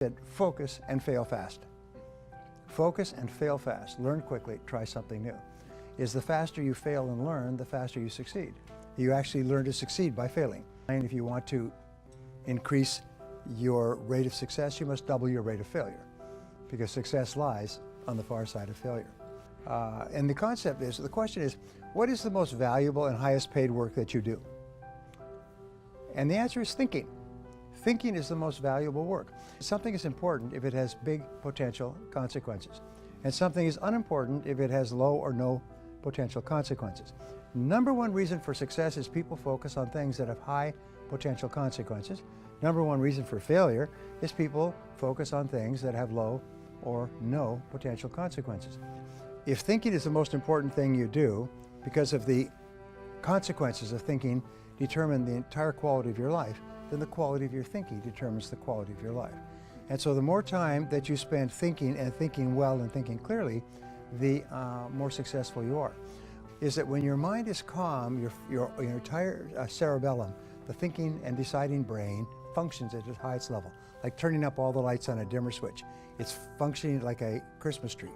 Said focus and fail fast. Focus and fail fast. Learn quickly, try something new. Is the faster you fail and learn, the faster you succeed. You actually learn to succeed by failing. And if you want to increase your rate of success, you must double your rate of failure, because success lies on the far side of failure. And the concept is, the question is, what is the most valuable and highest paid work that you do? And the answer is thinking. Thinking is the most valuable work. Something is important if it has big potential consequences. And something is unimportant if it has low or no potential consequences. Number one reason for success is people focus on things that have high potential consequences. Number one reason for failure is people focus on things that have low or no potential consequences. If thinking is the most important thing you do, because of the consequences of thinking determine the entire quality of your life, then the quality of your thinking determines the quality of your life. And so the more time that you spend thinking, and thinking well and thinking clearly, the more successful you are. Is that when your mind is calm, your entire cerebellum, the thinking and deciding brain, functions at its highest level, like turning up all the lights on a dimmer switch. It's functioning like a Christmas tree.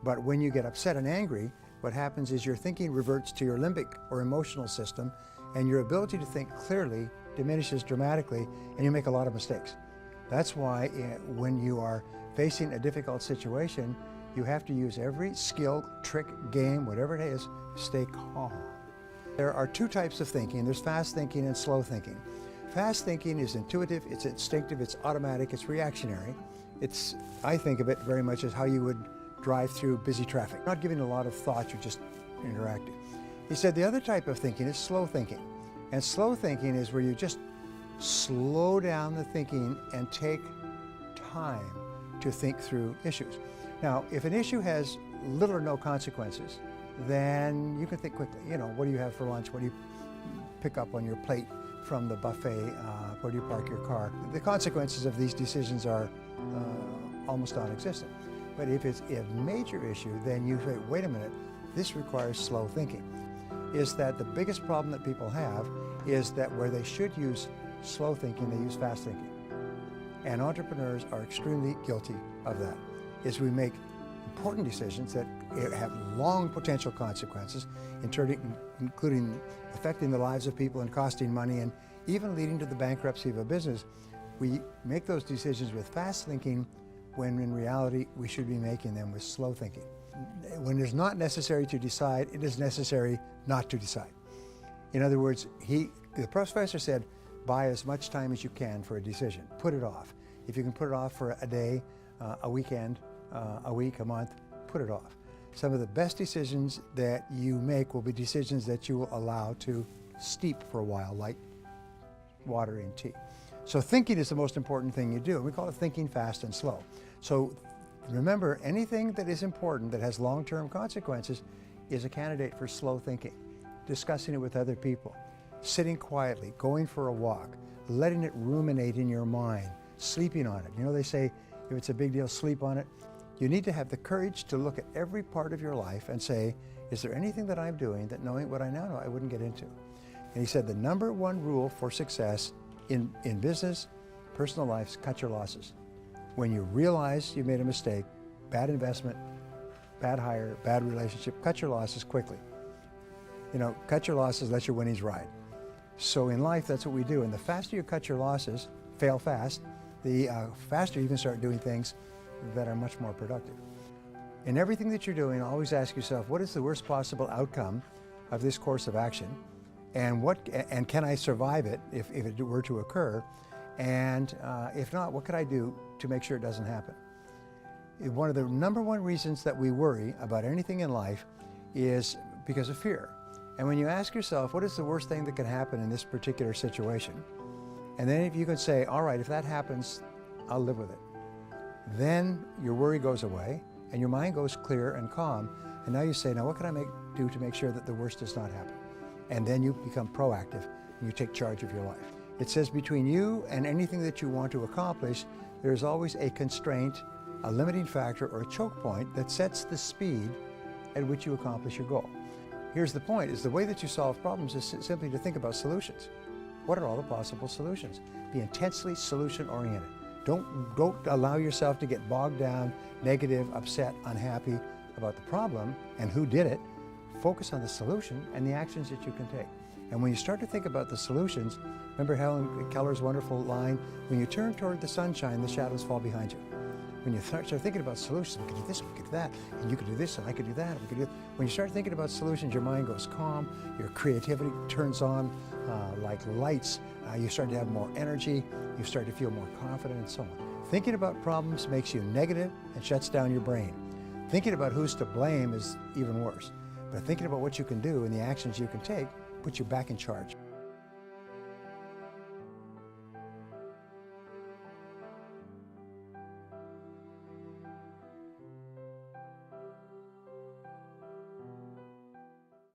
But when you get upset and angry, what happens is your thinking reverts to your limbic or emotional system, and your ability to think clearly diminishes dramatically, and you make a lot of mistakes. That's why when you are facing a difficult situation, you have to use every skill, trick, game, whatever it is, stay calm. There are two types of thinking. There's fast thinking and slow thinking. Fast thinking is intuitive, it's instinctive, it's automatic, it's reactionary. I think of it very much as how you would drive through busy traffic. Not giving a lot of thought, you're just interacting. He said the other type of thinking is slow thinking. And slow thinking is where you just slow down the thinking and take time to think through issues. Now, if an issue has little or no consequences, then you can think quickly. You know, what do you have for lunch? What do you pick up on your plate from the buffet? Where do you park your car? The consequences of these decisions are almost non-existent. But if it's a major issue, then you say, wait a minute, this requires slow thinking. Is that the biggest problem that people have is that where they should use slow thinking, they use fast thinking. And entrepreneurs are extremely guilty of that. Is we make important decisions that have long potential consequences, including affecting the lives of people and costing money and even leading to the bankruptcy of a business. We make those decisions with fast thinking when in reality we should be making them with slow thinking. When it's not necessary to decide, it is necessary not to decide. In other words, the professor said, buy as much time as you can for a decision. Put it off. If you can put it off for a day, a weekend, a week, a month, put it off. Some of the best decisions that you make will be decisions that you will allow to steep for a while, like water in tea. So thinking is the most important thing you do. We call it thinking fast and slow. So remember, anything that is important that has long-term consequences is a candidate for slow thinking. Discussing it with other people, sitting quietly, going for a walk, letting it ruminate in your mind, sleeping on it. You know, they say if it's a big deal, sleep on it. You need to have the courage to look at every part of your life and say, is there anything that I'm doing that, knowing what I now know, I wouldn't get into? And he said the number one rule for success in business, personal life, is cut your losses. When you realize you made a mistake, bad investment, bad hire, bad relationship, cut your losses quickly. You know, cut your losses, let your winnings ride. So in life, that's what we do. And the faster you cut your losses, fail fast, the faster you can start doing things that are much more productive. In everything that you're doing, always ask yourself, what is the worst possible outcome of this course of action? And can I survive it if it were to occur? And if not, what could I do to make sure it doesn't happen? One of the number one reasons that we worry about anything in life is because of fear. And when you ask yourself, what is the worst thing that can happen in this particular situation? And then if you can say, all right, if that happens, I'll live with it. Then your worry goes away and your mind goes clear and calm. And now you say, now what can I do to make sure that the worst does not happen? And then you become proactive and you take charge of your life. It says between you and anything that you want to accomplish, there's always a constraint, a limiting factor, or a choke point that sets the speed at which you accomplish your goal. Here's the point, is the way that you solve problems is simply to think about solutions. What are all the possible solutions? Be intensely solution-oriented. Don't allow yourself to get bogged down, negative, upset, unhappy about the problem and who did it. Focus on the solution and the actions that you can take. And when you start to think about the solutions, remember Helen Keller's wonderful line, when you turn toward the sunshine, the shadows fall behind you. When you start thinking about solutions, we could do this, we could do that, and you could do this, and I could do that, we could do. When you start thinking about solutions, your mind goes calm, your creativity turns on like lights, you start to have more energy, you start to feel more confident, and so on. Thinking about problems makes you negative and shuts down your brain. Thinking about who's to blame is even worse. But thinking about what you can do and the actions you can take puts you back in charge.